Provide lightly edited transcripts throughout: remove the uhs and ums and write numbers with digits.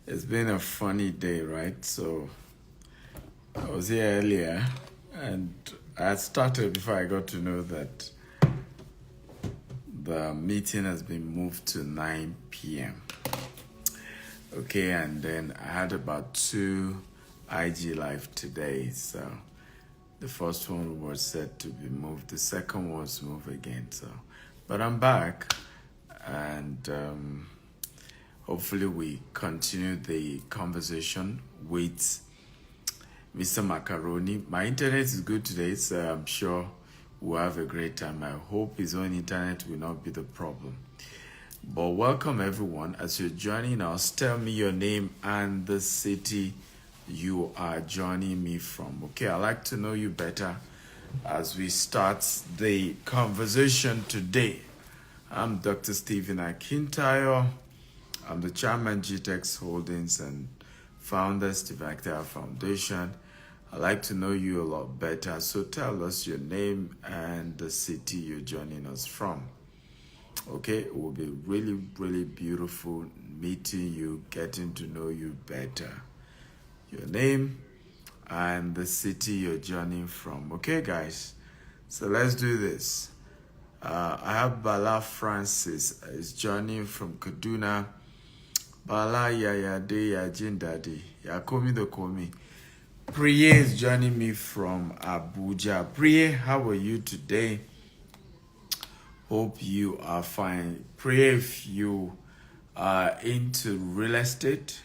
It's been a funny day, right? So I was here earlier and I had started before I got to know that the meeting has been moved to 9 p.m. Okay, and then I had about two IG live today. So the first one was said to be moved, the second was moved again. But I'm back and hopefully we continue the conversation with Mr. Macaroni. My internet is good today, so I'm sure we'll have a great time. I hope his own internet will not be the problem. But welcome everyone. As you're joining us, tell me your name and the city you are joining me from. Okay, I'd like to know you better as we start the conversation today. I'm Dr. Stephen Akintayo. I'm the chairman GTEx Holdings and founder Steve Akintayo Foundation. I'd like to know you a lot better, so tell us your name and the city you're joining us from. Okay, it will be really, really beautiful meeting you, getting to know you better. Your name and the city you're joining from. Okay, guys, so let's do this. I have Bala Francis is joining from Kaduna. Bala Yaya De Yajin Daddy. Yakomi Dokomi. Priye is joining me from Abuja. Priye, how are you today? Hope you are fine. Priye, if you are into real estate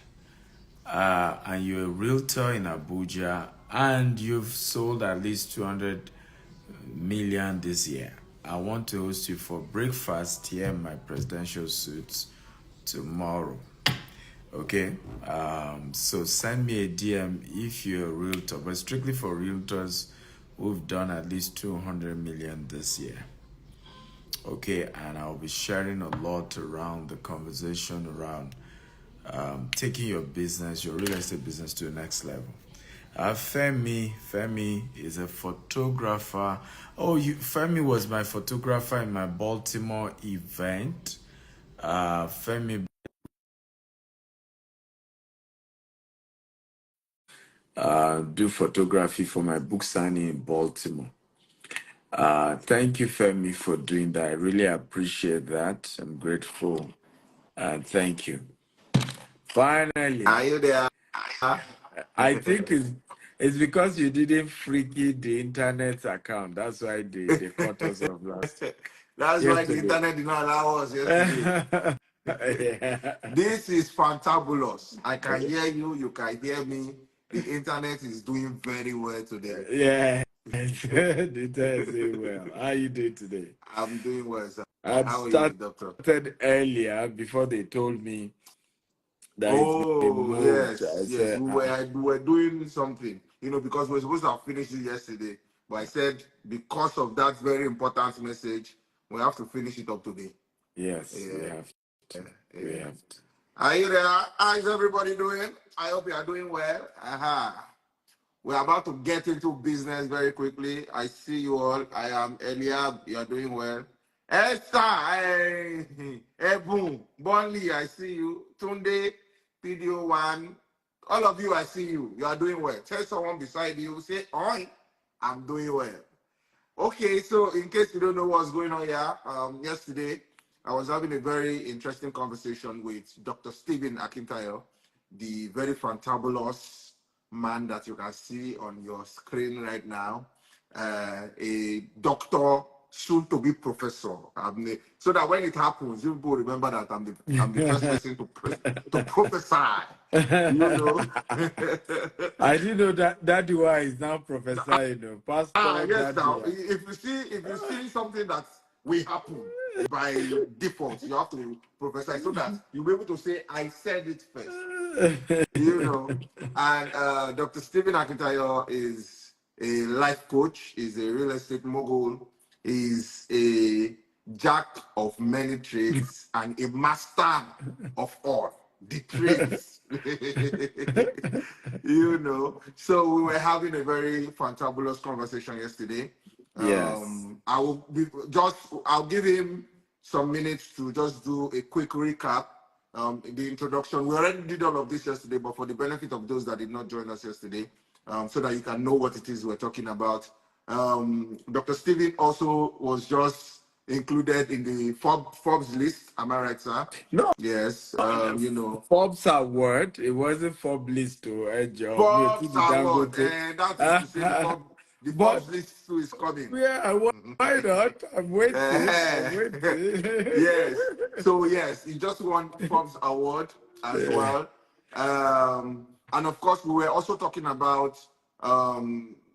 and you're a realtor in Abuja and you've sold at least 200 million this year, I want to host you for breakfast here in my presidential suits tomorrow. Okay, so send me a DM if you're a realtor, but strictly for realtors who've done at least 200 million this year. Okay, and I'll be sharing a lot around the conversation around taking your business, your real estate business to the next level. Femi is a photographer. Oh, Femi was my photographer in my Baltimore event. Femi do photography for my book signing in Baltimore. Thank you, Femi, for doing that. I really appreciate that. I'm grateful. Thank you. Finally, Are you there? I think it's because you didn't freaky the internet account. That's why they cut us off That's why the yesterday. internet did not allow us yesterday. Yeah. This is fantabulous. I can hear you. You can hear me. The internet is doing very well today. Yeah. The internet is doing well. How are you doing today? I'm doing well, sir. I'd How are you, started doctor? earlier before they told me that it's been Oh, moved. yes, I yes. said, We were doing something, because we were supposed to have finished it yesterday. But I said, because of that very important message, we have to finish it up today. yes, we Yeah, have to. We yeah. have to. Are you there? How is everybody doing? I hope you are doing well. We're about to get into business very quickly. I see you all. I am Eliab. You are doing well. Esther, Ebun, Bonley, I see you. Tunde, PDO1, all of you, I see you. You are doing well. Tell someone beside you, say, Oi, I'm doing well. Okay, so in case you don't know what's going on here, yesterday I was having a very interesting conversation with Dr. Stephen Akintayo, the very fantabulous man that you can see on your screen right now, a doctor, soon to be professor. So that when it happens, you will remember that I'm the first person to prophesy. You know. I didn't know that Dadua is now professor, Pastor Yes, now Dadua. if you see something that will happen by default, you have to prophesy so that you'll be able to say, I said it first. And Dr. Stephen Akintayo is a life coach, is a real estate mogul, is a jack of many trades and a master of all the trades. So we were having a very fantabulous conversation yesterday. Yes. I'll give him some minutes to just do a quick recap the introduction. We already did all of this yesterday, but for the benefit of those that did not join us yesterday, so that you can know what it is we're talking about. Dr. Stephen also was just included in the Forbes list. Am I right, sir? No, Yes. You know, Forbes award. It wasn't Forbes list to a job. Me to Forbes the Award, Dangote. and that is to say the Forbes But list too is coming. yeah, why not? I'm waiting. I'm Eh, waiting. yes. So yes, he just won Forbes Award as Yeah. well. And of course, we were also talking about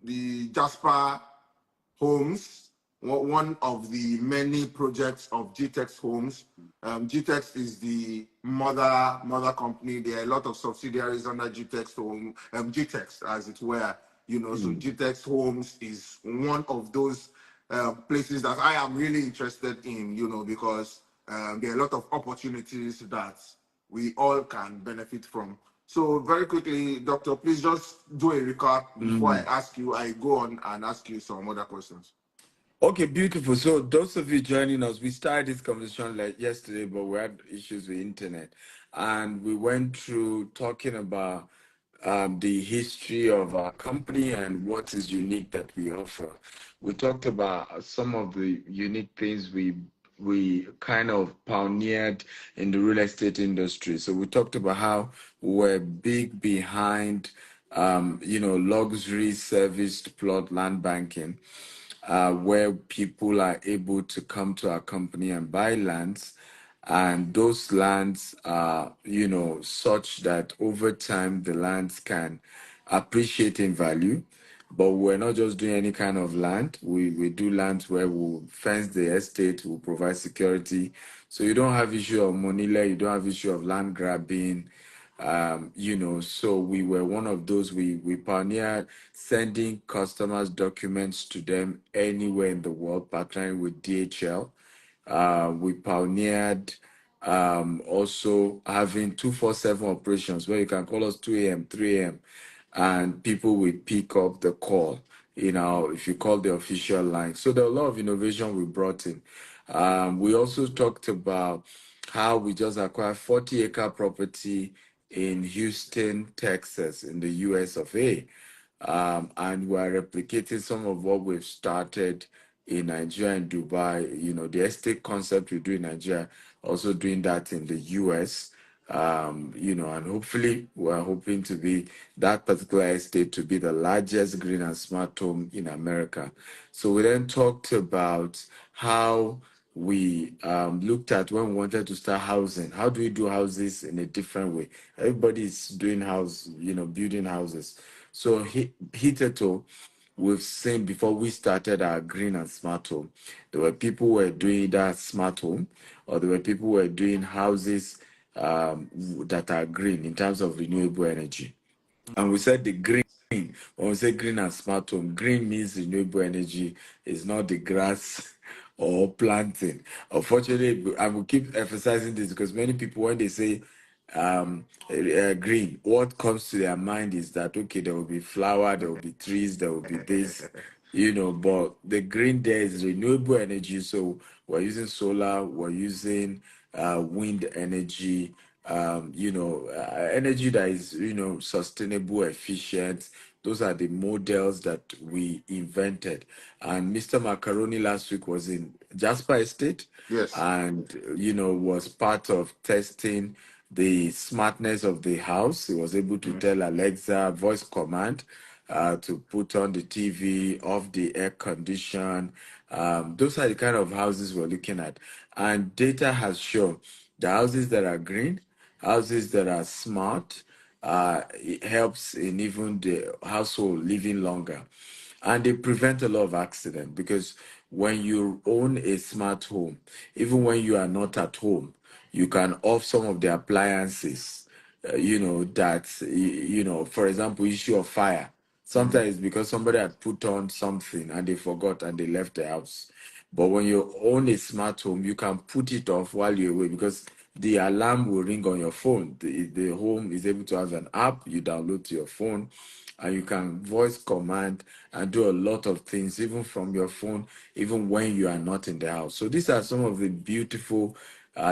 the Jasper Homes, one of the many projects of GTEX Homes. GTEX is the mother company. There are a lot of subsidiaries under GTEX Home, GTEX as it were. You know, so Mm. GTEX Homes is one of those places that I am really interested in. You know, because there are a lot of opportunities that we all can benefit from. So very quickly, Doctor, please just do a recap before I Mm. ask you. I go on and ask you some other questions. Okay, beautiful. So those of you joining us, we started this conversation like yesterday, but we had issues with internet, and we went through talking about the history of our company and what is unique that we offer. We talked about some of the unique things we kind of pioneered in the real estate industry. So we talked about how we're big behind, luxury serviced plot land banking, where people are able to come to our company and buy lands. And those lands are, such that over time the lands can appreciate in value. But we're not just doing any kind of land. We do lands where we'll fence the estate, we'll provide security. So you don't have issue of money, you don't have issue of land grabbing. So we were one of those. We pioneered sending customers documents to them anywhere in the world, partnering with DHL. We pioneered also having 247 operations where you can call us 2 a.m., 3 a.m., and people will pick up the call, if you call the official line. So there are a lot of innovation we brought in. We also talked about how we just acquired 40-acre property in Houston, Texas, in the US of A. And we're replicating some of what we've started in Nigeria and Dubai. The estate concept we do in Nigeria, also doing that in the US. And hopefully we're hoping to be that particular estate to be the largest green and smart home in America. So we then talked about how we looked at when we wanted to start housing. How do we do houses in a different way? Everybody's doing building houses. So hitherto, we've seen before we started our green and smart home, there were people who were doing that smart home, or there were people who were doing houses that are green in terms of renewable energy. And we said the green, when we say green and smart home, green means renewable energy, is not the grass or planting. Unfortunately, I will keep emphasizing this because many people, when they say green, what comes to their mind is that, okay, there will be flower, there will be trees, there will be this, but the green there is renewable energy. So we're using solar, we're using wind energy, energy that is, sustainable, efficient. Those are the models that we invented. And Mr. Macaroni last week was in Jasper Estate Yes. and, was part of testing the smartness of the house. He was able to tell Alexa voice command to put on the TV, off the air condition. Those are the kind of houses we're looking at. And data has shown the houses that are green, houses that are smart, it helps in even the household living longer. And they prevent a lot of accident because when you own a smart home, even when you are not at home, you can off some of the appliances, for example, issue of fire. Sometimes because somebody had put on something and they forgot and they left the house. But when you own a smart home, you can put it off while you're away because the alarm will ring on your phone. The home is able to have an app you download to your phone, and you can voice command and do a lot of things, even from your phone, even when you are not in the house. So these are some of the beautiful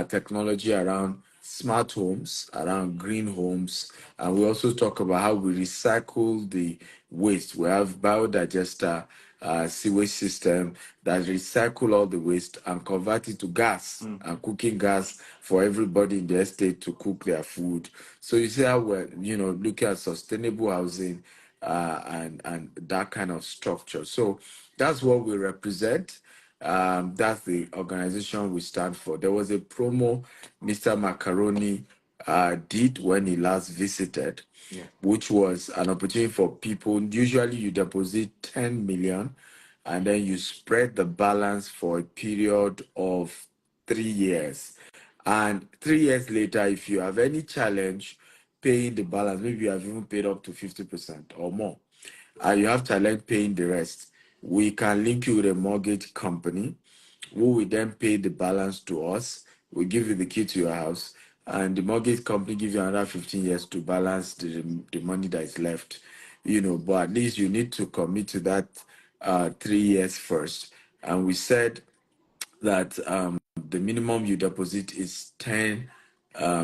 technology around smart homes, around green homes, and we also talk about how we recycle the waste. We have biodigester sewage system that recycle all the waste and convert it to gas and cooking gas for everybody in the estate to cook their food. So you see how we're, looking at sustainable housing and that kind of structure. So that's what we represent. That's the organization we stand for. There was a promo Mr. Macaroni did when he last visited, which was an opportunity for people. Usually, you deposit 10 million and then you spread the balance for a period of 3 years. And 3 years later, if you have any challenge paying the balance, maybe you have even paid up to 50% or more, and you have challenge paying the rest, we can link you with a mortgage company who will then pay the balance to us. We give you the key to your house, and the mortgage company gives you another 15 years to balance the money that is left. But at least you need to commit to that 3 years first. And we said that the minimum you deposit is 10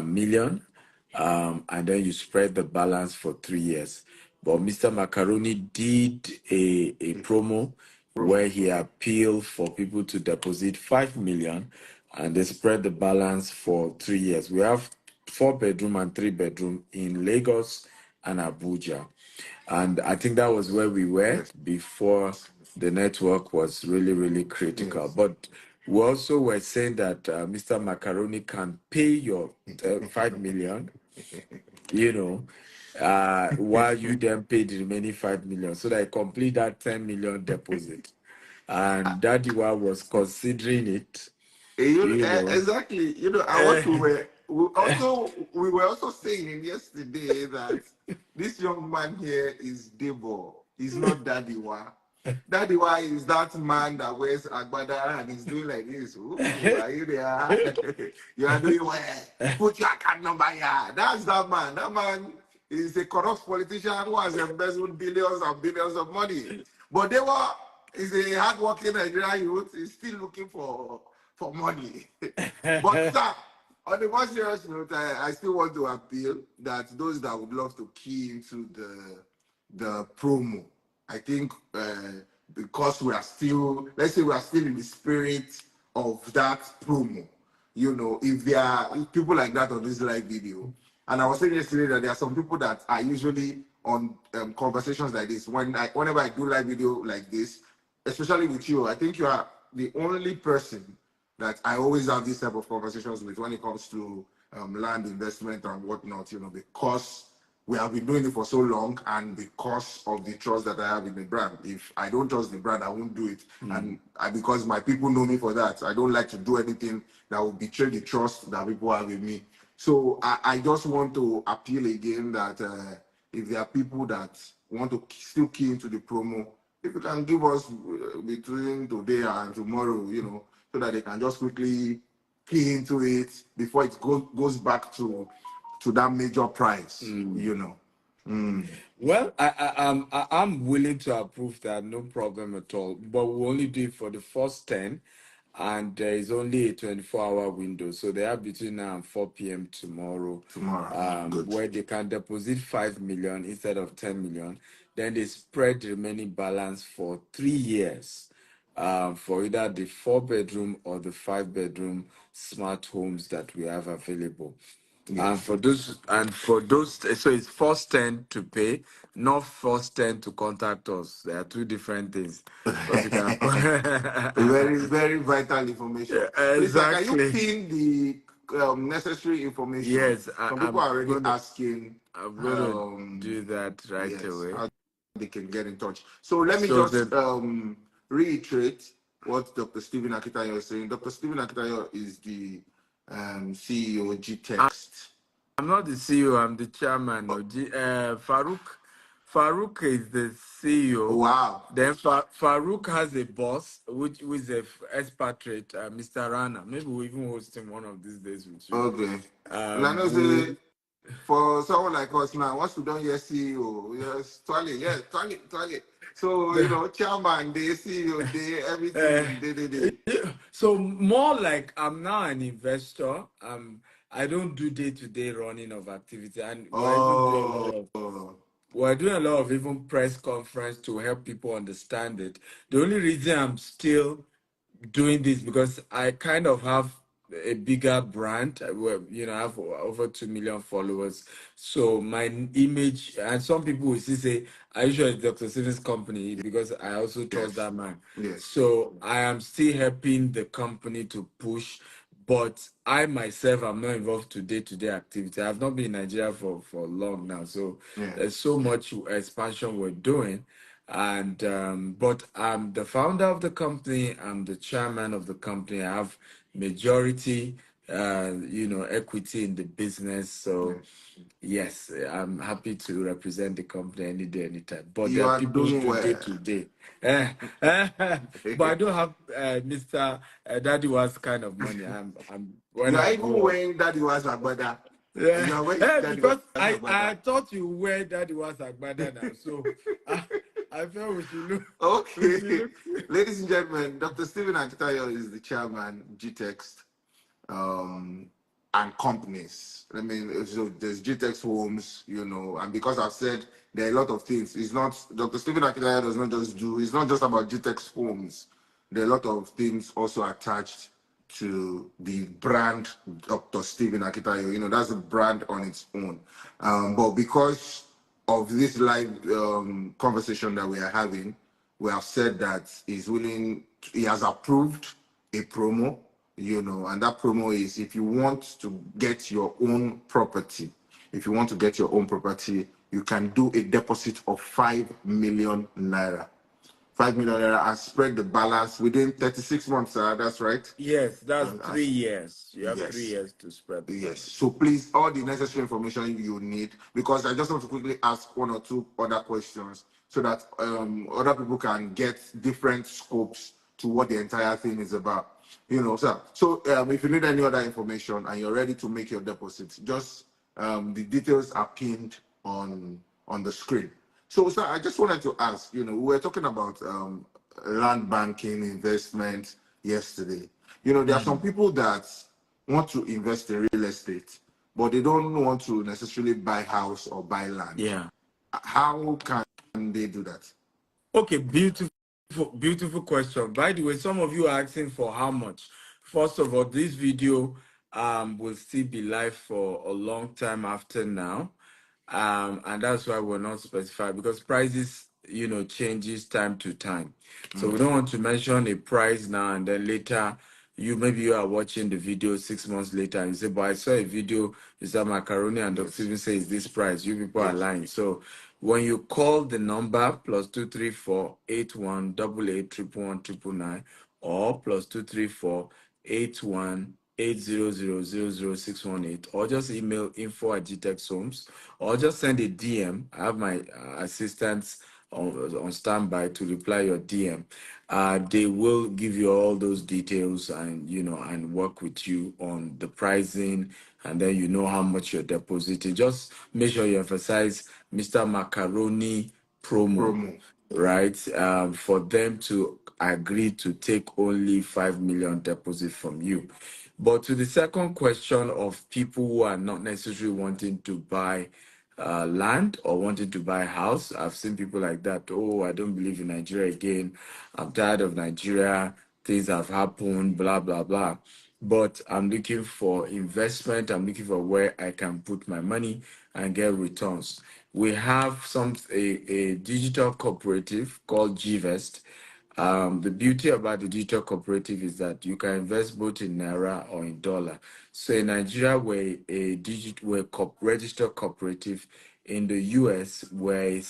million, and then you spread the balance for 3 years. But Mr. Macaroni did a promo where he appealed for people to deposit 5 million and they spread the balance for 3 years. We have 4-bedroom and 3-bedroom in Lagos and Abuja. And I think that was where we were before the network was really, really critical. But we also were saying that Mr. Macaroni can pay your 5 million, while you then pay the remaining 5 million so that I complete that 10 million deposit. And Daddywa was considering it. Exactly. And what we were also saying yesterday that this young man here is Debo. He's not Daddywa. Daddywa is that man that wears agbada and he's doing like this. Ooh, are you there? You are doing well. Put your account number here. That's that man. That man is a corrupt politician who has embezzled billions and billions of money. But Debo is a hardworking Nigerian youth. He's still looking for money. But sir, on the more serious note, I still want to appeal that those that would love to key into the promo, I think because we are still, let's say we are still in the spirit of that promo. If there are people like that on this live video, and I was saying yesterday that there are some people that are usually on conversations like this. Whenever I do live video like this, especially with you, I think you are the only person that I always have this type of conversations with when it comes to land investment and whatnot, because we have been doing it for so long and because of the trust that I have in the brand. If I don't trust the brand, I won't do it. And because my people know me for that, I don't like to do anything that will betray the trust that people have in me. So I just want to appeal again that if there are people that want to still key into the promo, if you can give us between today and tomorrow, so that they can just quickly key into it before it goes back to that major price, Well, I'm willing to approve that, no problem at all. But we only do it for the first 10, and there is only a 24-hour window. So they are between now and 4 p.m. tomorrow, where they can deposit 5 million instead of 10 million. Then they spread the remaining balance for 3 years. For either the 4-bedroom or the 5-bedroom smart homes that we have available. And for those, so it's first 10 to pay, not first 10 to contact us. There are two different things. Because you can Very, very vital information. Please, can you exactly. pin the necessary information? Yes, Some people are already asking. I'm going to do that right away. How they can get in touch. So let me just reiterate what Dr. Stephen Akitayo is saying. Dr. Stephen Akitayo is the CEO G-Text. I'm not the CEO, I'm the chairman. Farouk is the CEO. Wow. Then Farouk has a boss, which is an expatriate, Mr. Rana. Maybe we'll even host him one of these days with you. Okay. And I know say, for someone like us now, once we don't hear CEO, yes, toilet. So, chairman, they CEO, they everything, they. So more like I'm now an investor. I don't do day-to-day running of activity, and we're even doing a lot Oh, of we're doing a lot of even press conference to help people understand it. The only reason I'm still doing this because I kind of have a bigger brand. Where, I have over 2 million followers. So my image, and some people will still say, "Are you sure it's Dr. Stephen's company?" Because I also trust yes, that man. yes, So I am still helping the company to push, but I myself am not involved to day-to-day activity. I've not been in Nigeria for long now, so yeah. there's so much expansion we're doing. And but I'm the founder of the company. I'm the chairman of the company. I have majority, equity in the business. So Yes. yes, I'm happy to represent the company any day, anytime. But there You are are people who doing do day well. to day. But I don't have Mr. Daddy was kind of money. I'm when You are I even go up. wearing that was agbada. Yeah, You are wearing that was because I agbada. thought you wear Daddy was Agbada now, so I felt we Okay. should look. Ladies and gentlemen, Dr. Stephen Akitayo is the chairman, GTEX, um, and companies. I mean, so there's GTEX Homes, and because I've said there are a lot of things, it's not, Dr. Stephen Akitayo does not just do, it's not just about GTEX Homes. There are a lot of things also attached to the brand Dr. Stephen Akitayo. That's a brand on its own. But because of this live conversation that we are having, we have said that he has approved a promo, and that promo is if you want to get your own property, you can do a deposit of 5 million naira. 5 million naira and spread the balance within 36 months, sir. That's right. Yes, that's Uh, 3 years. You have three yes. years to spread the Yes. money. So please, all the necessary information you need, because I just want to quickly ask one or two other questions so that other people can get different scopes to what the entire thing is about. Sir. So if you need any other information and you're ready to make your deposit, just the details are pinned on the screen. So, sir, I just wanted to ask. We were talking about land banking investment yesterday. There are some people that want to invest in real estate, but they don't want to necessarily buy house or buy land. Yeah. How can they do that? Okay, beautiful question. By the way, some of you are asking for how much. First of all, this video will still be live for a long time after now. And that's why we're not specified because prices, changes time to time. So we don't want to mention a price now and then later maybe you are watching the video 6 months later and you say, but I saw a video, is that Macaroni and Dr. Yes. Steven says this price. You people are Yes. lying. So when you call the number +234 8188 111 or +234 8180000618 or just email info@gtexhomes or just send a DM. I have my assistants on standby to reply your DM. They will give you all those details and and work with you on the pricing, and then how much you're depositing. Just make sure you emphasize Mr. Macaroni promo, Promo. right? For them to agree to take only 5 million deposit from you. But to the second question of people who are not necessarily wanting to buy land or wanting to buy a house, I've seen people like that. Oh, I don't believe in Nigeria again. I'm tired of Nigeria. Things have happened, blah, blah, blah. But I'm looking for investment. I'm looking for where I can put my money and get returns. We have a digital cooperative called GVest. The beauty about the digital cooperative is that you can invest both in naira or in dollar. So in Nigeria, we're registered cooperative. In the US, we're a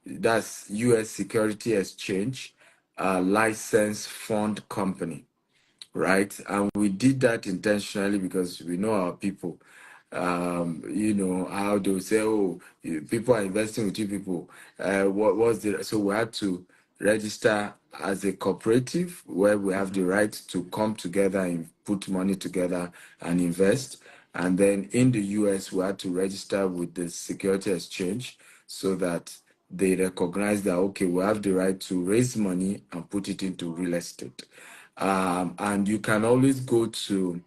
that's US Security Exchange, licensed fund company, right? And we did that intentionally because we know our people. How they'll say, oh, people are investing with you people. What was the so we had to register as a cooperative where we have the right to come together and put money together and invest. And then in the US, we had to register with the Security Exchange so that they recognize that okay, we have the right to raise money and put it into real estate. And you can always go to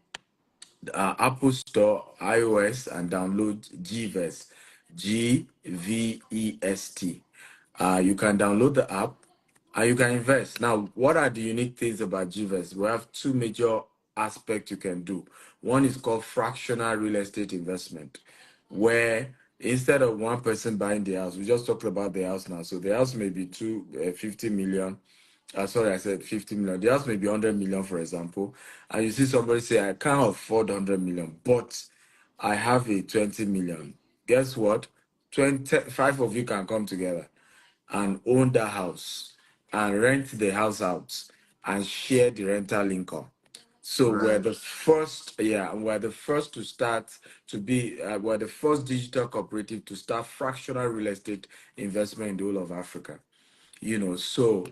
Apple Store, iOS, and download GVEST, GVEST. You can download the app and you can invest. Now, what are the unique things about GVEST? We have two major aspects you can do. One is called fractional real estate investment, where instead of one person buying the house, we just talked about the house now. So the house may be 50 million. Sorry, I said 50 million. The house may be 100 million, for example. And you see somebody say, I can't afford 100 million, but I have a 20 million. Guess what? 25 of you can come together and own that house and rent the house out and share the rental income. So we're Right. the first, yeah, we're the first to start to be, we're the first digital cooperative to start fractional real estate investment in the whole of Africa. So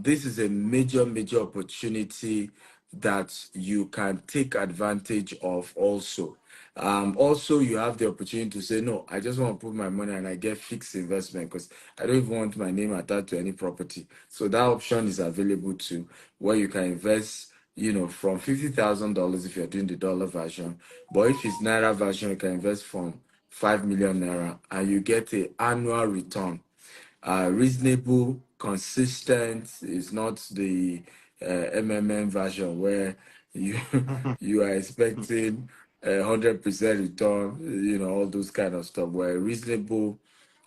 this is a major opportunity that you can take advantage of also. Also, you have the opportunity to say, no, I just want to put my money and I get fixed investment because I don't even want my name attached to any property. So that option is available too, where you can invest, from $50,000 if you're doing the dollar version. But if it's Naira version, you can invest from 5 million Naira and you get a annual return, reasonable, consistent. Is not the MMM version where you you are expecting 100% return. All those kind of stuff. Where reasonable,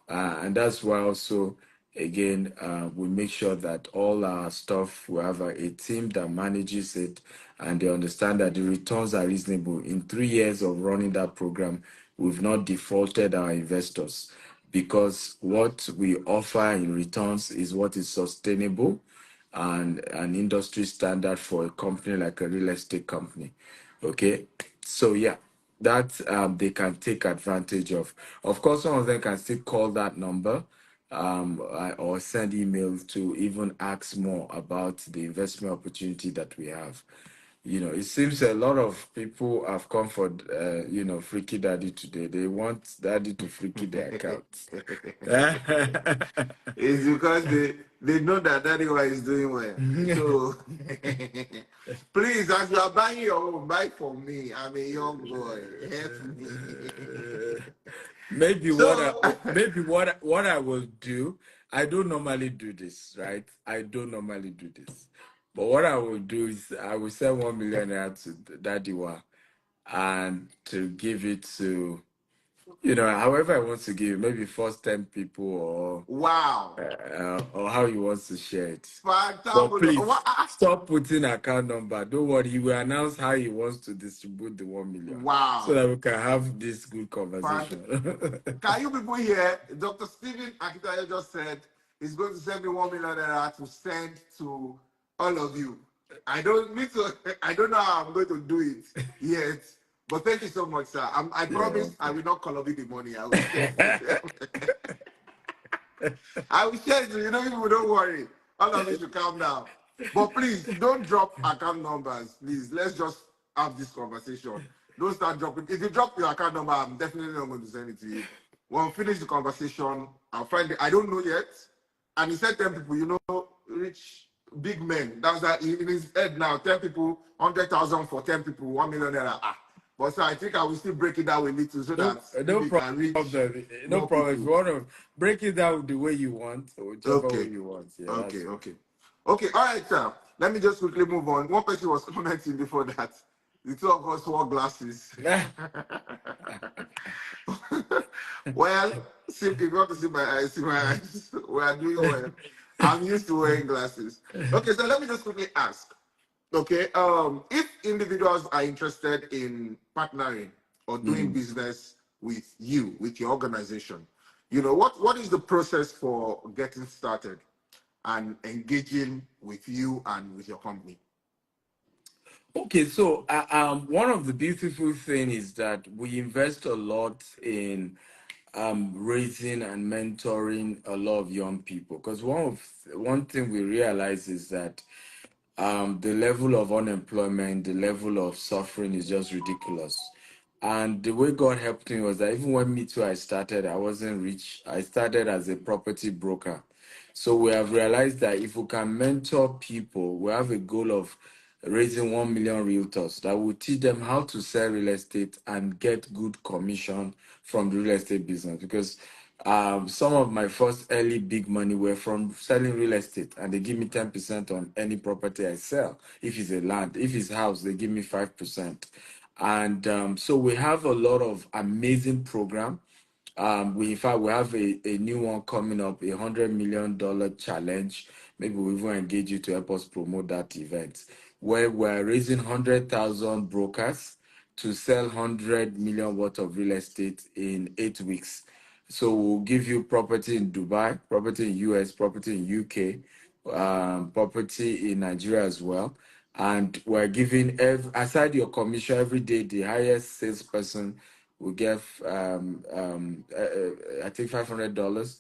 and that's why also again we make sure that all our stuff we have a team that manages it and they understand that the returns are reasonable. In 3 years of running that program, we've not defaulted our investors because what we offer in returns is what is sustainable and an industry standard for a company like a real estate company. Okay, so yeah, that they can take advantage of. Of course, some of them can still call that number or send emails to even ask more about the investment opportunity that we have. It seems a lot of people have come for, Freaky Daddy today. They want Daddy to freaky their account. It's because they know that daddy one is doing well. So please, as you are buying your home, buy for me. I'm a young boy. Help me. Maybe what I So maybe what I will do. I don't normally do this, right? I don't normally do this, but what I will do is I will send 1 million naira to Daddy Wa, and to give it to however I want to give. Maybe first 10 people, wow. or how he wants to share it. But Fantabulous. please stop putting account number. Don't worry, he will announce how he wants to distribute the 1 million so Wow. that we can have this good Fant- conversation. Can you people hear? Dr. Stephen Akitayo just said he's going to send me 1 million naira to send to all of you. I don't need to, I don't know how I'm going to do it yet. But thank you so much, sir. I Yeah. promise I will not call the money. I will share it to them. I will share it to you. People, don't worry. All of you should calm down. But please, don't drop account numbers. Please, let's just have this conversation. Don't start dropping. If you drop your account number, I'm definitely not going to send it to you. When we finish the conversation, I'll find it. I don't know yet. And he said 10 people, rich big men. That's that in his head now. 10 people, 100,000 for 10 people, 1 million naira. But so I think I will still break it down a little so No, that no maybe it can reach problem. No more problem. If you people. want to break it down the way you want, or whichever way Okay. you want, yeah, that's Okay, fine. okay. Okay, all right, sir. Let me just quickly move on. One person was commenting before that. The two of us wore glasses. Well, see, if you want to see my eyes. We are doing well. I'm used to wearing glasses. Okay, so let me just quickly ask. Okay, if individuals are interested in partnering or doing Mm. business with you, with your organization, what is the process for getting started and engaging with you and with your company? Okay, so one of the beautiful thing is that we invest a lot in raising and mentoring a lot of young people because one thing we realize is that the level of unemployment, the level of suffering is just ridiculous. And the way God helped me was that even when me too I started, I wasn't rich. I started as a property broker. So we have realized that if we can mentor people, we have a goal of raising 1 million realtors that will teach them how to sell real estate and get good commission from the real estate business. Because some of my first early big money were from selling real estate, and they give me 10% on any property I sell. If it's a land, if it's house, they give me 5%. And so we have a lot of amazing program. We in fact we have a new one coming up, $100 million challenge. Maybe we even engage you to help us promote that event, where we're raising 100,000 brokers to sell 100 million worth of real estate in 8 weeks. So we'll give you property in Dubai, property in US, property in UK, property in Nigeria as well. And we're giving, aside your commission every day, the highest salesperson will get, I think, $500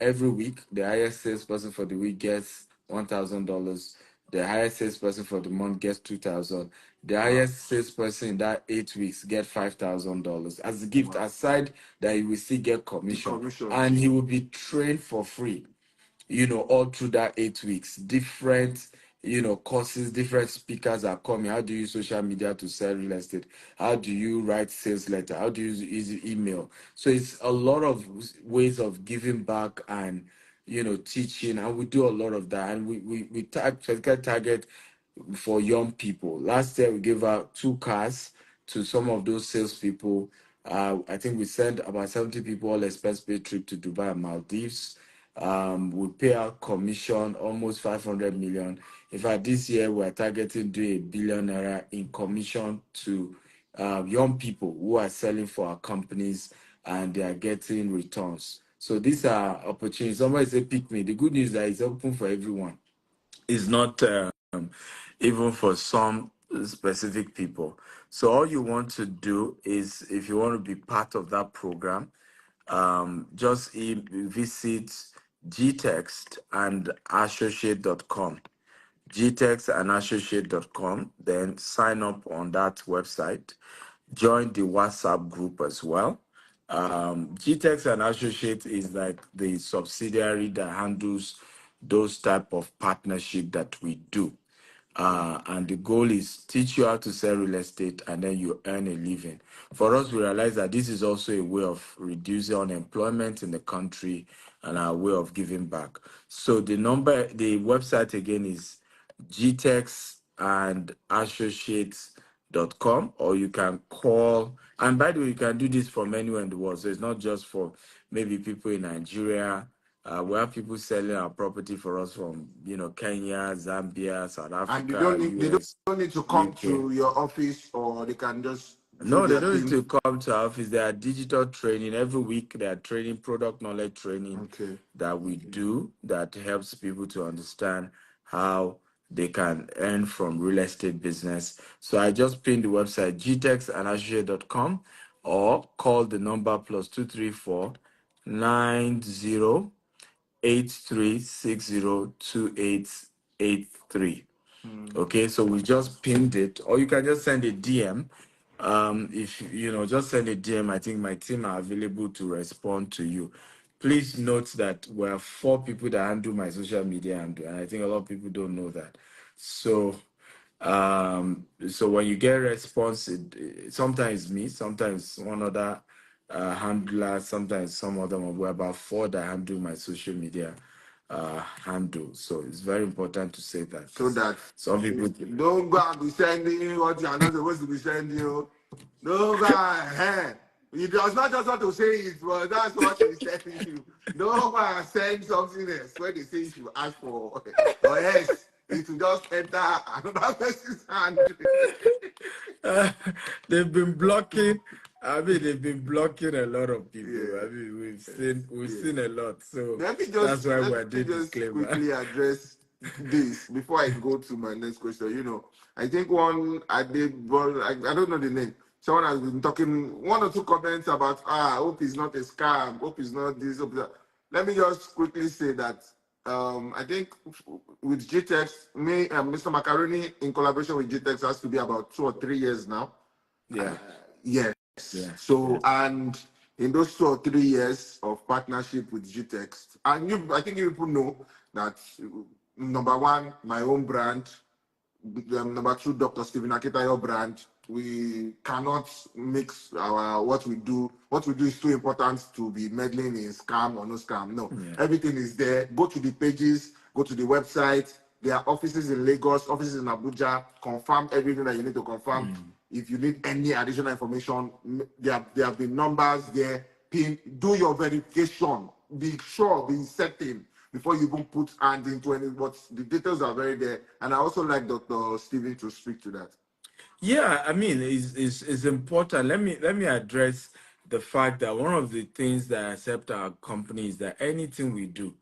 every week. The highest salesperson for the week gets $1,000. The highest salesperson for the month gets $2,000. The highest salesperson in that 8 weeks get $5,000 as a gift. Aside that, he will still get commission, and he will be trained for free, all through that 8 weeks. Different, courses, different speakers are coming. How do you use social media to sell real estate? How do you write sales letter? How do you use email? So it's a lot of ways of giving back and, teaching, and we do a lot of that. And we target for young people. Last year, we gave out 2 cars to some of those salespeople. I think we sent about 70 people all expense paid trip to Dubai and Maldives. We pay out commission almost 500 million. In fact, this year we're targeting doing $1 billion in commission to young people who are selling for our companies, and they are getting returns. So these are opportunities. Somebody say pick me. The good news is that it's open for everyone. It's not even for some specific people. So all you want to do is, if you want to be part of that program, just visit gtext and associate.com. gtextandassociate.com, then sign up on that website. Join the WhatsApp group as well. GTEX and Associate is like the subsidiary that handles those type of partnership that we do. And the goal is teach you how to sell real estate, and then you earn a living. For us, we realize that this is also a way of reducing unemployment in the country and our way of giving back. So the website again is GTEX and Associates.com, or you can call. And by the way, you can do this from anywhere in the world. So it's not just for maybe people in Nigeria. We have people selling our property for us from, Kenya, Zambia, South And Africa, they US, don't need to come UK. to your office, or they can just do No, they their don't need thing. to come to our office. There are digital training every week. They are training, product knowledge training that we do that helps people to understand how they can earn from real estate business. So I just pinned the website gtexandassociate.com, or call the number +234 9083602883. Okay, so we just pinned it, or you can just send a DM. If just send a DM. I think my team are available to respond to you. Please note that we're 4 people that handle my social media, and I think a lot of people don't know that. So when you get a response, sometimes me, sometimes one other handler, sometimes some other one. We're about 4 that handle my social media handle. So it's very important to say that. So that some people don't go and be sending what you are not supposed to be sending you. Don't go ahead. He does not just want to say it, but that's what he's telling you. Don't go and send something else when they say you should ask for, or else it will just enter another person's hand. they've been blocking. I mean, they've been blocking a lot of people. Yeah. I mean, we've seen a lot. So Let me that's why let we're me doing just disclaimer. quickly address this before I go to my next question. I think one I did, but I don't know the name. Someone has been talking 1 or 2 comments about hope it's not a scam, hope it's not this, hope that. Let me just quickly say that I think with GTEX, me and Mr. Macaroni in collaboration with GTEX has to be about 2 or 3 years now. Yeah. Yes. Yeah. So, and in those 2 or 3 years of partnership with GTEX, and I think you people know that, number one, my own brand, Number two, Dr. Stephen Akitayo brand. We cannot mix our what we do. What we do is too important to be meddling in scam or no scam. No, everything is there. Go to the pages, go to the website. There are offices in Lagos, offices in Abuja. Confirm everything that you need to confirm. If you need any additional information, there have been numbers there. Do your verification. Be sure, be certain before you even put hand into any, but the details are very there. And I also like Dr. Stephen to speak to that. Yeah, I mean, it's important. Let me address the fact that one of the things that accept our company is that anything we do,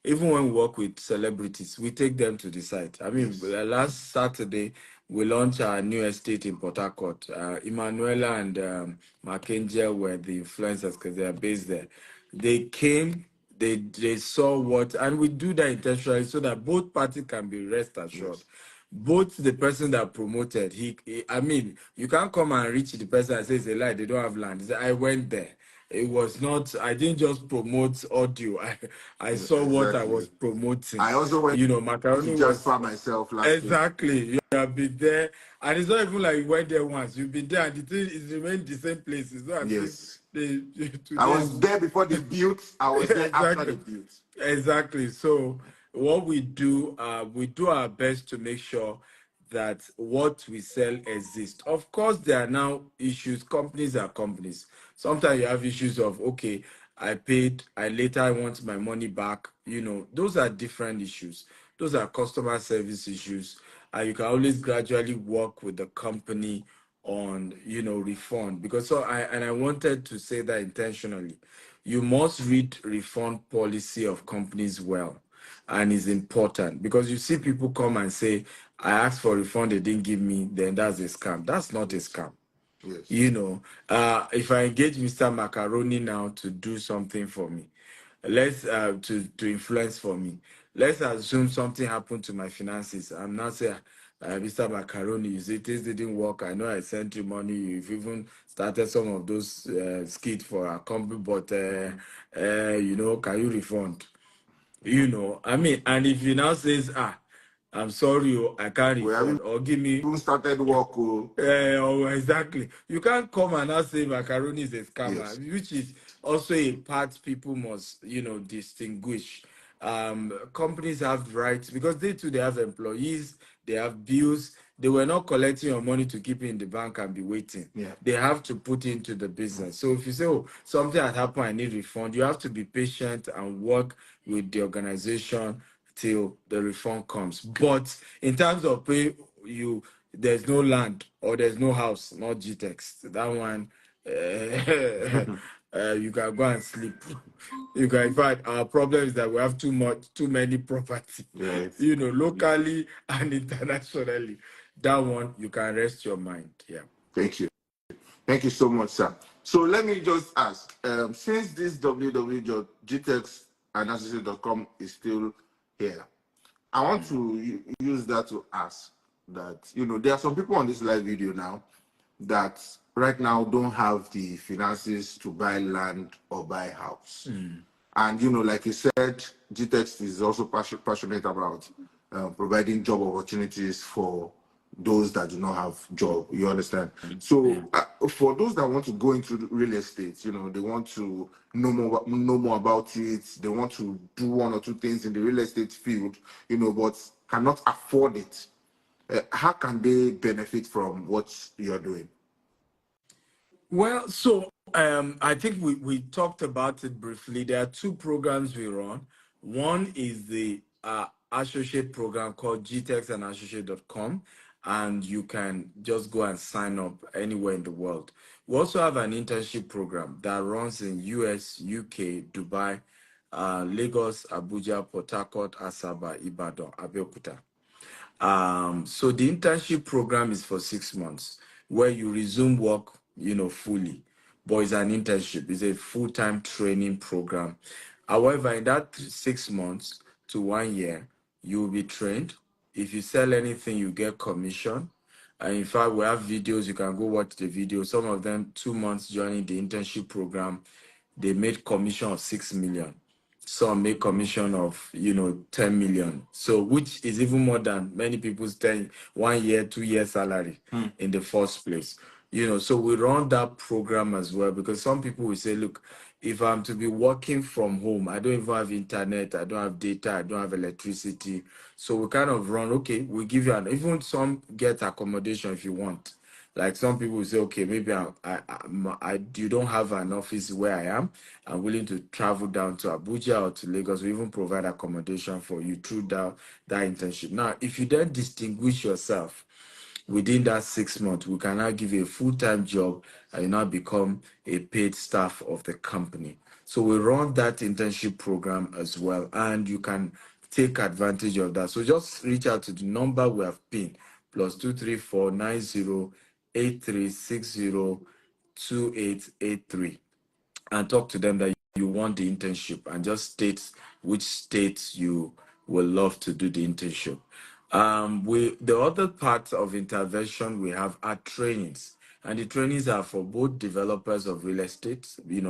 even when we work with celebrities, we take them to the site. I mean, Yes. last Saturday we launched our new estate in Port Harcourt. Emanuela and Mackenzie were the influencers because they are based there. They came, they saw what, and we do that intentionally so that both parties can be rest assured. Yes. Both the person that promoted, I mean, you can't come and reach the person and say it's a lie, they don't have land. He said, I went there. It was not, I didn't just promote audio. I saw what I Exactly. was promoting. I also went You know, to Macaroni was Jasper myself last week. exactly. You have been there. And it's not even like you went there once. You've been there and the thing is remained the same place. It's not as if Yes. they I today. was there before they built. I was there after they Exactly. built. Exactly. So what we do our best to make sure that what we sell exists. Of course, there are now issues. Companies are companies. Sometimes you have issues of okay, I paid, I later want my money back. You know, those are different issues. Those are customer service issues. And you can always gradually work with the company on, refund. Because I wanted to say that intentionally. You must read refund policy of companies well, and it's important because you see people come and say, I asked for refund, they didn't give me, then that's a scam. That's not a Yes. scam. Yes. If I engage Mr. Macaroni now to do something for me, let's to influence for me, let's assume something happened to my finances. I'm not saying, Mr. Macaroni, you say this didn't work. I know I sent you money. You've even started some of those skits for our company, but can you refund? I mean, and if you now says, I'm sorry, I can't We have refund, or give me. even started work. Oh. Oh, exactly. You can't come and now say macaroni is a scammer, Yes. which is also a part people must, distinguish. Companies have rights because they too they have employees, they have bills. They were not collecting your money to keep it in the bank and be waiting. Yeah. They have to put it into the business. So if you say, oh, something has happened, I need refund, you have to be patient and work with the organization till the refund comes. But in terms of pay, there's no land or there's no house, not GTEX. That one, you can go and sleep. You can. In fact, our problem is that we have too many property. Yes. Locally and internationally. That one you can rest your mind. Yeah. Thank you. Thank you so much, sir. So let me just ask, since this www.gtexandassociates.com is still here, I want to use that to ask that, there are some people on this live video now that right now don't have the finances to buy land or buy house. And, like you said, GTEX is also passionate about providing job opportunities for those that do not have job. You understand? So for those that want to go into real estate, they want to know more about it. They want to do one or two things in the real estate field, but cannot afford it. How can they benefit from what you're doing? Well, so I think we talked about it briefly. There are two programs we run. One is the associate program called gtexandassociate.com, and you can just go and sign up anywhere in the world. We also have an internship program that runs in US, UK, Dubai, Lagos, Abuja, Port Harcourt, Asaba, Ibadan, Abeokuta. So the internship program is for 6 months where you resume work, fully. But it's an internship, it's a full-time training program. However, in that 6 months to 1 year, you will be trained. If you sell anything, you get commission. And in fact, we have videos, you can go watch the video. Some of them 2 months joining the internship program, they made commission of 6 million. some make commission of 10 million. So which is even more than many people's 1 year, 2 year salary in the first place. So we run that program as well, because some people will say, look, if I'm to be working from home, I don't even have internet, I don't have data, I don't have electricity. So we kind of run, okay, we give you even some get accommodation if you want. Like some people will say, okay, maybe you don't have an office where I am. I'm willing to travel down to Abuja or to Lagos. We even provide accommodation for you through that internship. Now, if you then distinguish yourself within that 6 months, we can now give you a full-time job and you now become a paid staff of the company. So we run that internship program as well, and you can take advantage of that. So just reach out to the number we have pinned, +2349083602883, and talk to them that you want the internship, and just state which states you will love to do the internship. The other part of intervention we have are trainings, and the trainings are for both developers of real estate.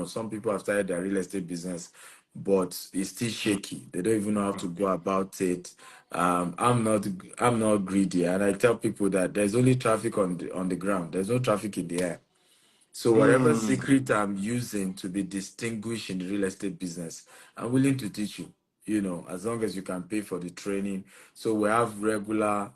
Some people have started their real estate business, but it's still shaky. They don't even know how to go about it. I'm not greedy, and I tell people that there's only traffic on the ground. There's no traffic in the air. So whatever secret I'm using to be distinguished in the real estate business, I'm willing to teach you, as long as you can pay for the training. So we have regular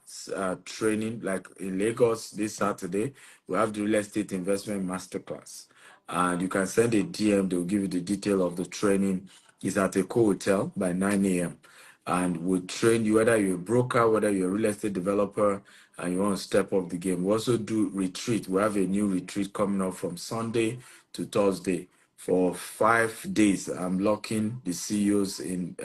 training, like in Lagos this Saturday, we have the real estate investment masterclass. And you can send a DM, they'll give you the detail of the training. It's at a hotel by 9 a.m. And we'll train you, whether you're a broker, whether you're a real estate developer, and you want to step up the game. We also do retreat. We have a new retreat coming up from Sunday to Thursday for 5 days. I'm locking the CEOs in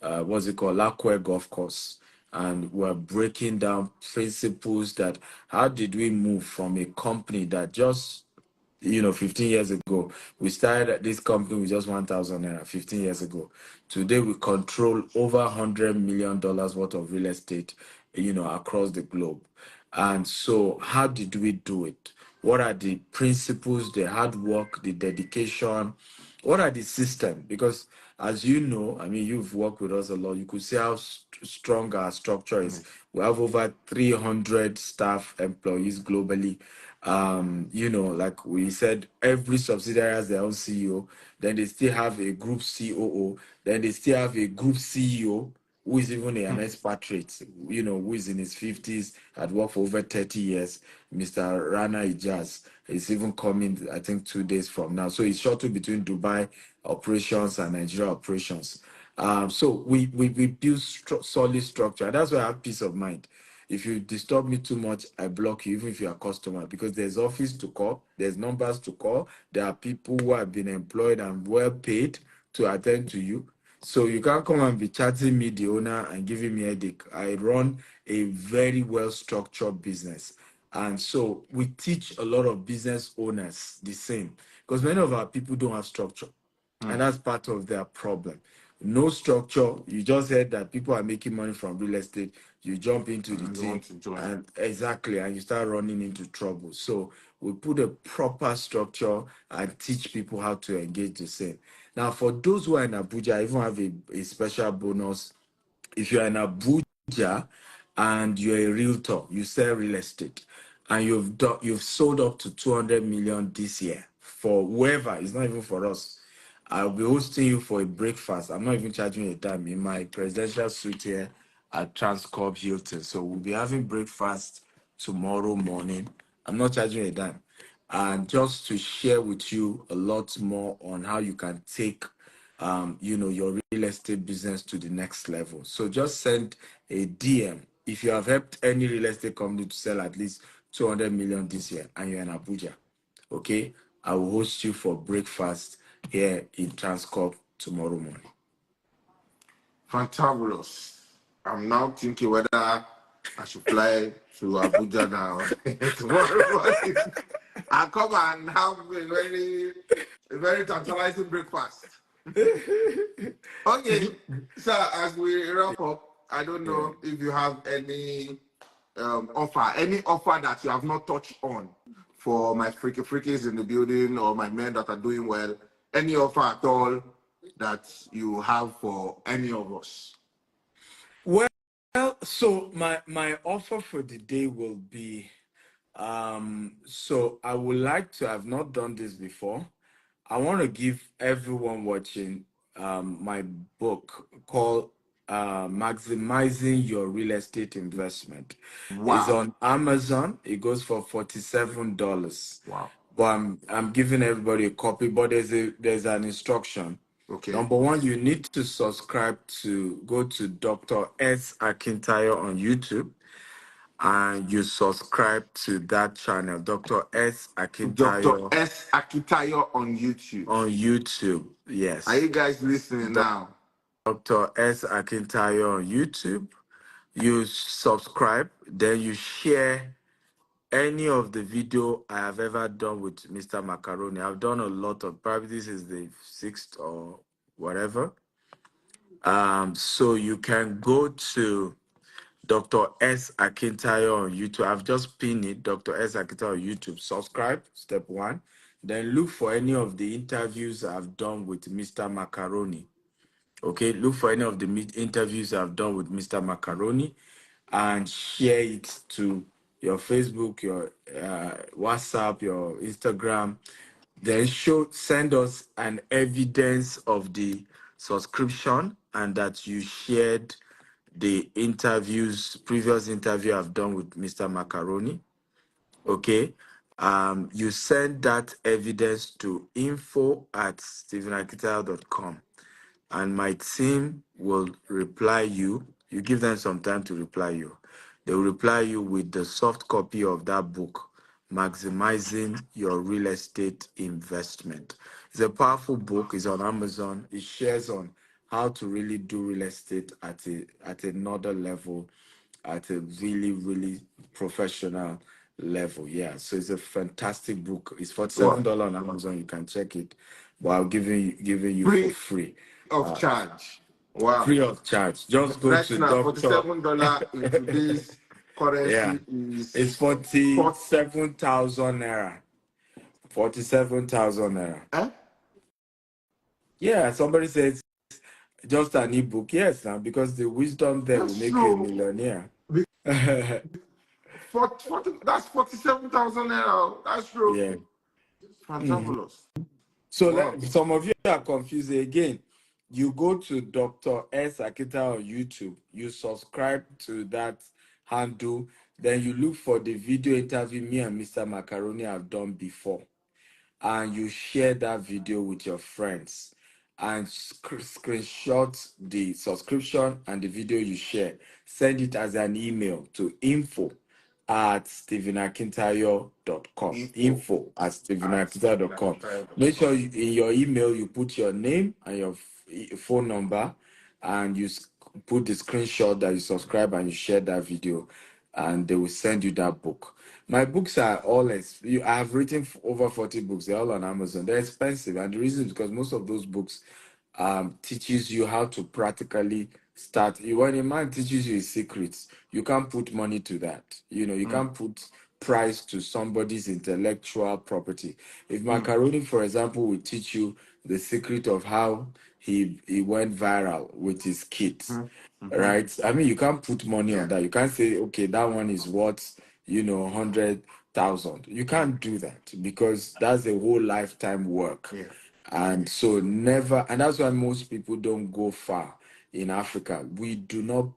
what's it called, Lakwe Golf Course. And we're breaking down principles that how did we move from a company that just 15 years ago, we started this company with just 1,000 naira 15 years ago. Today, we control over $100 million worth of real estate, across the globe. And so, how did we do it? What are the principles, the hard work, the dedication? What are the systems? Because as you know, I mean, you've worked with us a lot. You could see how strong our structure is. We have over 300 staff employees globally. Like we said, every subsidiary has their own CEO. Then they still have a group COO. Then they still have a group CEO who is even an expatriate, who is in his 50s, had worked for over 30 years. Mr. Rana Ijaz is even coming, I think, 2 days from now. So it's shuttle between Dubai operations and Nigeria operations. So we build solid structure. That's why I have peace of mind. If you disturb me too much, I block you, even if you're a customer, because there's office to call, there's numbers to call. There are people who have been employed and well paid to attend to you. So you can't come and be chatting me, the owner, and giving me a headache. I run a very well-structured business. And so we teach a lot of business owners the same, because many of our people don't have structure. And that's part of their problem. No structure. You just heard that people are making money from real estate. You jump into the team, and exactly, and you start running into trouble. So we put a proper structure and teach people how to engage the same. Now, for those who are in Abuja, I even have a special bonus. If you're in Abuja and you're a realtor, you sell real estate, and you've sold up to 200 million this year for whoever, it's not even for us. I'll be hosting you for a breakfast. I'm not even charging you a dime in my presidential suite here at Transcorp Hilton. So we'll be having breakfast tomorrow morning. I'm not charging you a dime. And just to share with you a lot more on how you can take your real estate business to the next level. So just send a DM if you have helped any real estate company to sell at least 200 million this year and you're in Abuja. Okay, I will host you for breakfast here in Transcorp tomorrow morning. Fantabulous. I'm now thinking whether I should fly to Abuja now tomorrow morning. I'll come and have a very tantalizing breakfast. Okay, so as we wrap up, I don't know if you have any offer that you have not touched on for my freakies in the building or my men that are doing well. Any offer at all? that you have for any of us? Well, so my offer for the day will be, so I would like to, I've not done this before. I want to give everyone watching my book called Maximizing Your Real Estate Investment. It's Wow. on Amazon. It goes for $47. Wow. But I'm giving everybody a copy, but there's an instruction. Okay. Number one, you need to subscribe to go to Dr. S. Akintayo on YouTube, and you subscribe to that channel, Dr. S. Dr. Akintayo S. Akitayo on YouTube. on YouTube. Are you Yes. guys listening now? Dr. S. Akintayo on YouTube. You subscribe, then you share any of the video I have ever done with Mr. Macaroni. I've done a lot of, probably this is the sixth or whatever. So you can go to Dr. S. Akintayo on YouTube. I've just pinned it, Dr. S. Akintayo on YouTube. Subscribe, step one. Then look for any of the interviews I've done with Mr. Macaroni. Okay, look for any of the interviews I've done with Mr. Macaroni and share it to your Facebook, your WhatsApp, your Instagram. Then send us an evidence of the subscription and that you shared the previous interview I've done with Mr. Macaroni. Okay. You send that evidence to info@stephenakita.com, and my team will reply you. You give them some time to reply you. They will reply you with the soft copy of that book, Maximizing Your Real Estate Investment. It's a powerful book. It's on Amazon. It shares on how to really do real estate at another level, at a really, really professional level. Yeah. So it's a fantastic book. It's What? $47 on Amazon. You can check it. But I'm giving you for Free free. of charge. Wow. Free of charge. Just go Right to now, Doctor. $47 in today's Yeah. currency It's is 47,000 naira. 47,000 naira. eh? Yeah, somebody says just an ebook. Yes, now because the wisdom there will That's make you a true. millionaire. That's 47,000 naira. That's true. Yeah. Fantabulous. So Wow. some of you are confused again. You go to Dr. S. Akita on YouTube, you subscribe to that handle, then you look for the video interview me and Mr. Macaroni have done before, and you share that video with your friends and screenshot the subscription and the video you share. Send it as an email to info@stephenakintayo.com. Info at Info@stephenakintayo.com. Make stephenakintayo.com. sure in your email you put your name and your phone number, and you put the screenshot that you subscribe and you share that video, and they will send you that book. My books are all I have written over 40 books. They're all on Amazon. They're expensive, and the reason is because most of those books teaches you how to practically start. When a man teaches you his secrets, you can't put money to that. You can't put price to somebody's intellectual property. If Macaroni, for example, will teach you the secret of how he went viral with his kids, right? I mean, you can't put money on Yeah. that. You can't say, okay, that one is worth, 100,000. You can't do that because that's a whole lifetime work. Yeah. And so never, and that's why most people don't go far in Africa. We do not,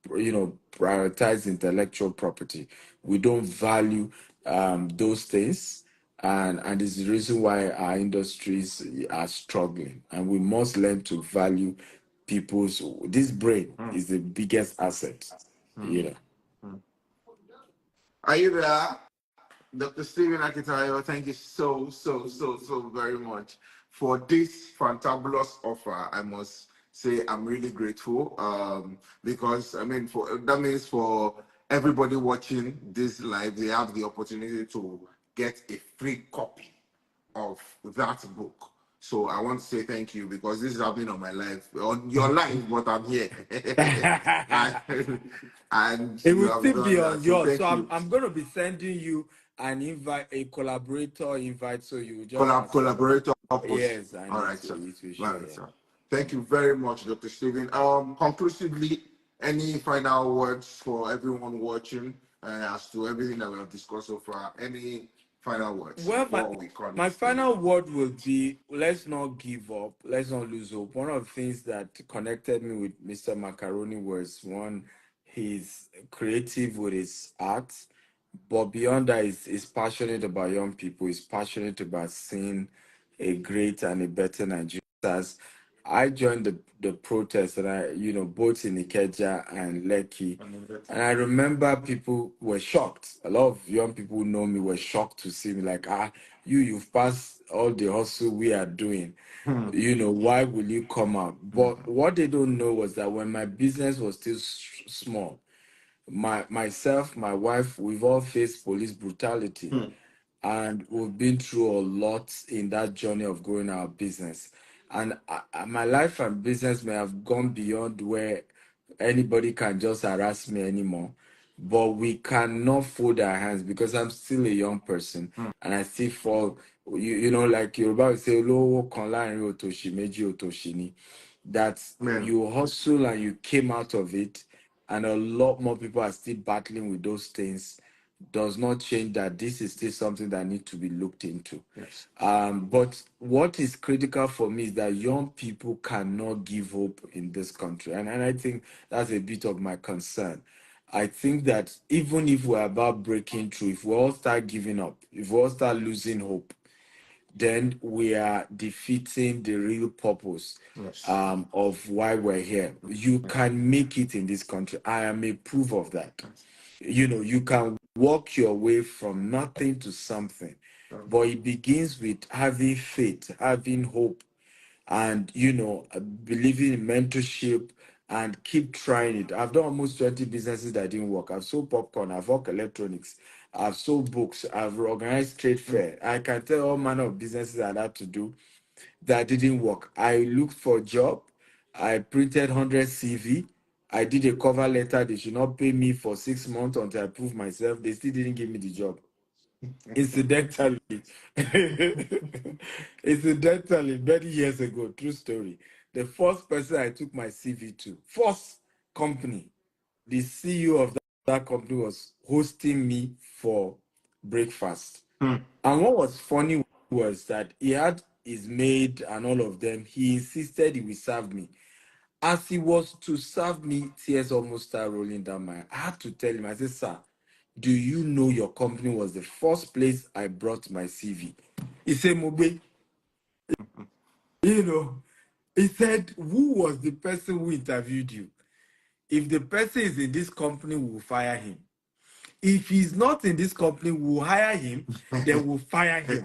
prioritize intellectual property. We don't value those things. And it's the reason why our industries are struggling. And we must learn to value this brain is the biggest asset, you know. Are you there? Dr. Stephen Akitayo, thank you so very much for this fantabulous offer. I must say I'm really grateful because I mean that means for everybody watching this live, they have the opportunity to get a free copy of that book. So I want to say thank you because this is happening on my life, on your life, but I'm here. and It you will have still done be that. on So yours. So thank I'm, you. I'm going to be sending you an invite, a collaborator invite. So you just accept. Collaborator post. Yes, and All it, right, sir. it will show. Well, Yeah. sir. Thank you very much, Dr. Stephen. Conclusively, any final words for everyone watching as to everything that we have discussed so far? Any final words Well, before we call my it? final word will be, let's not give up, let's not lose hope. One of the things that connected me with Mr. Macaroni was one, he's creative with his art, but beyond that, he's passionate about young people, he's passionate about seeing a great and a better Nigeria. As I joined the protest, and both in Ikeja and Lekki, and I remember people were shocked. A lot of young people who know me were shocked to see me, like, you've passed all the hustle we are doing. Why will you come out? But what they don't know was that when my business was still small, myself, my wife, we've all faced police brutality, and we've been through a lot in that journey of growing our business. And my life and business may have gone beyond where anybody can just harass me anymore, but we cannot fold our hands because I'm still a young person and I still fall. Like Yoruba will say, "Olówó kan láàrin òtòṣì méjì òtòṣì ni." That Man. you hustle and you came out of it, and a lot more people are still battling with those things, does not change that this is still something that needs to be looked into. Yes. But what is critical for me is that young people cannot give hope in this country. And I think that's a bit of my concern. I think that even if we're about breaking through, if we all start giving up, if we all start losing hope, then we are defeating the real purpose Yes. of why we're here. You can make it in this country. I am a proof of that. You can walk your way from nothing to something, but it begins with having faith, having hope, and believing in mentorship and keep trying it. I've done almost 20 businesses that didn't work. I've sold popcorn, I've worked electronics, I've sold books, I've organized trade fair. I can tell all manner of businesses I had to do that didn't work. I looked for a job, I printed 100 CV, I did a cover letter. They should not pay me for 6 months until I prove myself. They still didn't give me the job. Incidentally, incidentally, many years ago, true story, the first person I took my CV to, first company, the CEO of that company was hosting me for breakfast. And what was funny was that he had his maid and all of them. He insisted he would serve me. As he was to serve me, tears almost started rolling down my eye. I had to tell him, I said, "Sir, do you know your company was the first place I brought my CV?" He said, "Mugbe, you know," he said, "Who was the person who interviewed you? If the person is in this company, we will fire him. If he's not in this company, we'll hire him, then we'll fire him."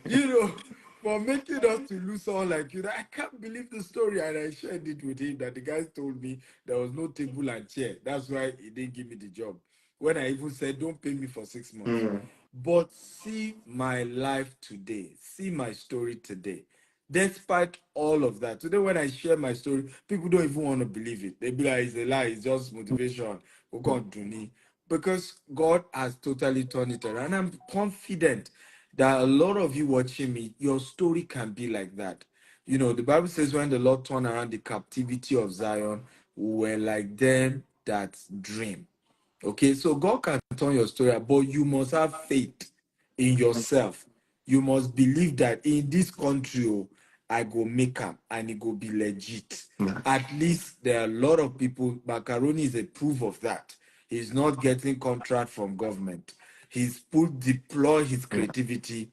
you know, for making us to lose someone like you. I can't believe the story. And I shared it with him that the guys told me there was no table and chair. That's why he didn't give me the job. When I even said, don't pay me for 6 months. But see my life today, see my story today. Despite all of that, today when I share my story, people don't even want to believe it. They be like, it's a lie, it's just motivation. We're going to do it. Because God has totally turned it around. And I'm confident that a lot of you watching me, your story can be like that. The Bible says when the Lord turned around the captivity of Zion, we were like them that dream. Okay, so God can turn your story, but you must have faith in yourself. You must believe that in this country, I go make up and it go be legit. At least there are a lot of people. Macaroni is a proof of that. He's not getting contract from government. He's deploy his creativity,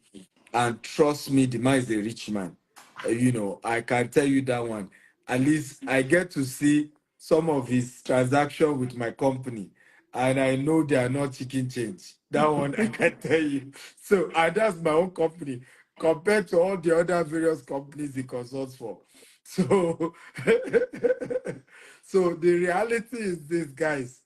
and trust me, the man is a rich man. I can tell you that one. At least I get to see some of his transaction with my company, and I know they are not chicken change. That one I can tell you. So, and that's my own company compared to all the other various companies he consults for. So, so the reality is this, guys.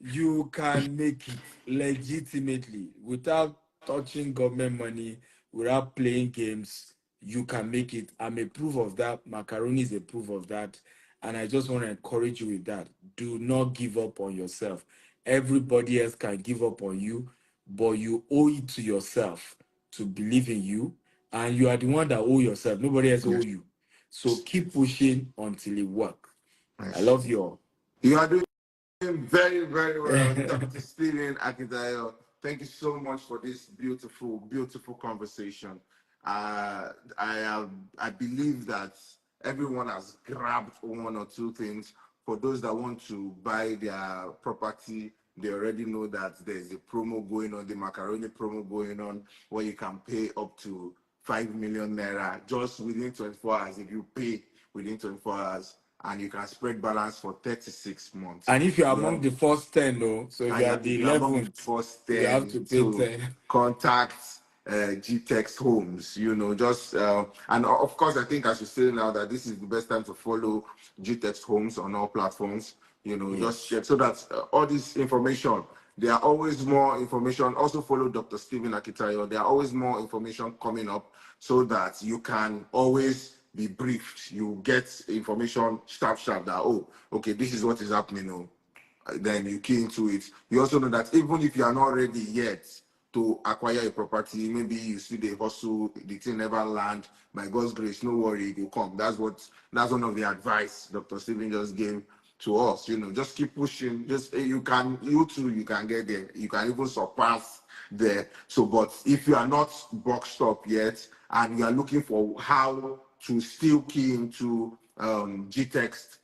You can make it legitimately without touching government money, without playing games. You can make it. I'm a proof of that. Macaroni is a proof of that. And I just want to encourage you with that. Do not give up on yourself. Everybody else can give up on you, but you owe it to yourself to believe in you and you are the one that owe yourself. Nobody else owe you. So keep pushing until it works. I love you all. You are doing very, very well, Dr. Stephen Akintayo. Thank you so much for this beautiful, beautiful conversation. I believe that everyone has grabbed one or two things. For those that want to buy their property, they already know that there's a promo going on, the Macaroni promo going on, where you can pay up to 5 million naira just within 24 hours if you pay within 24 hours, and you can spread balance for 36 months. And if you're among the first 10, though, so if you're If the you're among the 11th, first you have to 10 pay to 10. contact GTEX Homes, just and of course, I think I should say now that this is the best time to follow GTEX Homes on all platforms. Just check so that all this information, there are always more information. Also follow Dr. Stephen Akitayo. There are always more information coming up so that you can always be briefed. You get information sharp that, oh, okay, this is what is happening. Oh, then you key into it. You also know that even if you are not ready yet to acquire a property, maybe you see the hustle, the thing never land. By God's grace, no worry, it will come. That's one of the advice Dr. Stephen just gave to us. Just keep pushing. You too, you can get there. You can even surpass there. So, but if you are not boxed up yet and you are looking for how to still key into GTExt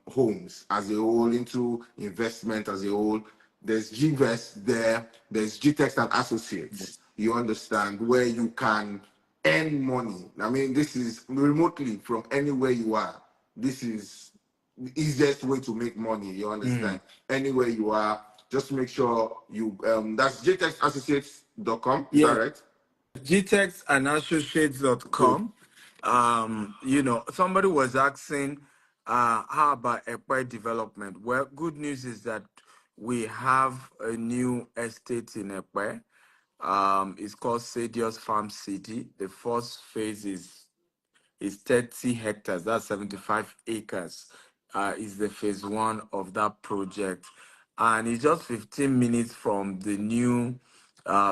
homes as a whole, into investment as a whole, there's GVest there, there's GTExt and Associates. You understand, where you can earn money. I mean, this is remotely from anywhere you are. This is the easiest way to make money. You understand? Anywhere you are, just make sure you that's gtextassociates.com. Is that right? gtexandassociates.com. Somebody was asking, how about Ekpe development? Well, good news is that we have a new estate in Ekpe. It's called Sadius Farm City. The first phase is 30 hectares. That's 75 acres. Is the phase one of that project, and it's just 15 minutes from the new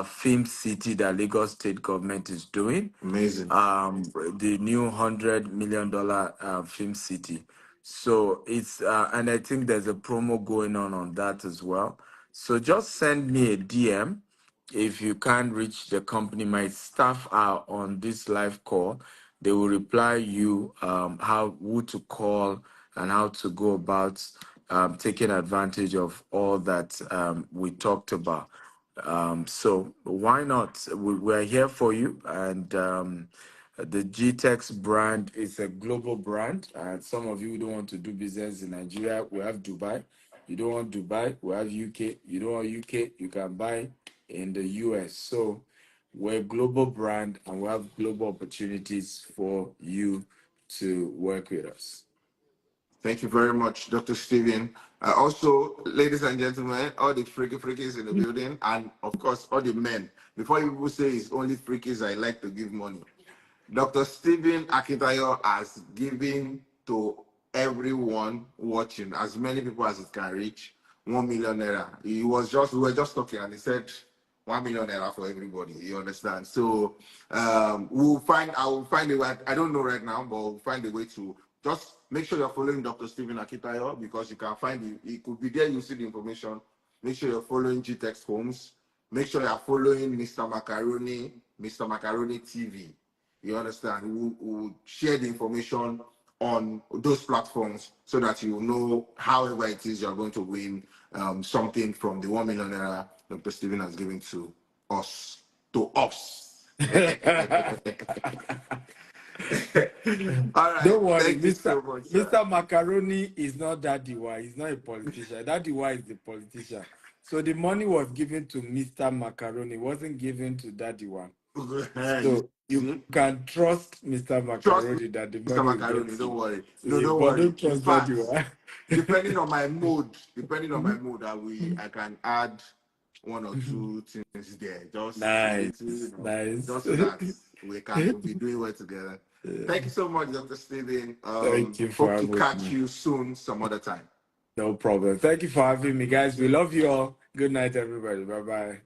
film city that Lagos State government is doing. Amazing. The new $100 million film city. So it's and I think there's a promo going on that as well. So just send me a DM if you can't reach the company. My staff are on this live call. They will reply you who to call and how to go about taking advantage of all that we talked about. So why not? We're here for you. And the GTEX brand is a global brand. And some of you don't want to do business in Nigeria. We have Dubai. You don't want Dubai, we have UK. You don't want UK, you can buy in the US. So we're a global brand and we have global opportunities for you to work with us. Thank you very much, Dr. Steven. Also, ladies and gentlemen, all the freakies in the building, and of course, all the men. Before you will say it's only freakies, I like to give money. Dr. Stephen Akintayo has given to everyone watching, as many people as it can reach, 1 million naira. We were just talking, and he said 1 million naira for everybody. You understand? So I will find a way. I don't know right now, but we'll find a way to just make sure you're following Dr. Stephen Akitayo, because you can find it could be there. You see the information. Make sure you're following GTEX Homes. Make sure you're following Mr. Macaroni TV. You understand? We'll share the information on those platforms so that you know however it is you're going to win something from the 1 million naira Dr. Stephen has given to us. All right. Don't worry, Thank you so much, sir. Mr. Macaroni is not Daddy Y. He's not a politician. Daddy Y is the politician. So the money was given to Mr. Macaroni. It wasn't given to Daddy Y. So you can trust Mr. Macaroni that the Mr. money Macaroni, gets don't you. worry. So No, don't but worry. don't trust Daddy Y. Depending on my mood, I can add one or two things there. Just Nice, just nice. so that we can be doing well together. Thank you so much, Dr. Steven. Thank you for Hope to having catch me. you soon some other time. No problem. Thank you for having me, guys. We love you all. Good night, everybody. Bye-bye.